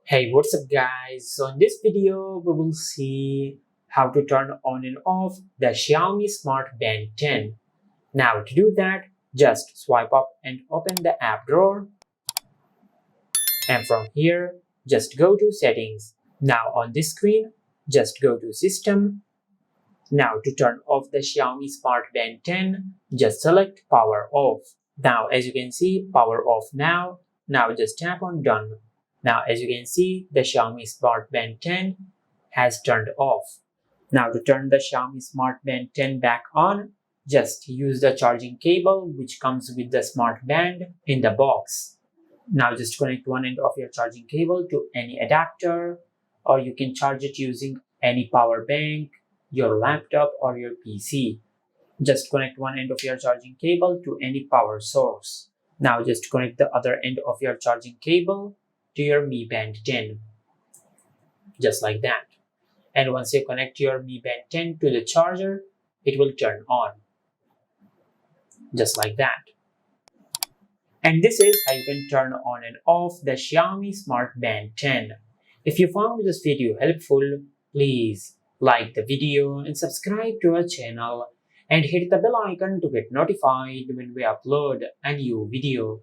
Hey, what's up guys? So in this video, we will see how to turn on and off the Xiaomi Smart Band 10. Now to do that, just swipe up and open the app drawer. And from here, just go to settings. Now on this screen, just go to system. Now to turn off the Xiaomi Smart Band 10, just select power off. Now as you can see, power off now. Now just tap on done. Now as you can see, the Xiaomi Smart Band 10 has turned off. Now to turn the Xiaomi Smart Band 10 back on, just use the charging cable which comes with the Smart Band in the box. Now just connect one end of your charging cable to any adapter, or you can charge it using any power bank, your laptop or your PC. Just connect one end of your charging cable to any power source. Now just connect the other end of your charging cable to your Mi Band 10. Just like that. And once you connect your Mi Band 10 to the charger, it will turn on. Just like that. And this is how you can turn on and off the Xiaomi Smart Band 10. If you found this video helpful, please like the video and subscribe to our channel and hit the bell icon to get notified when we upload a new video.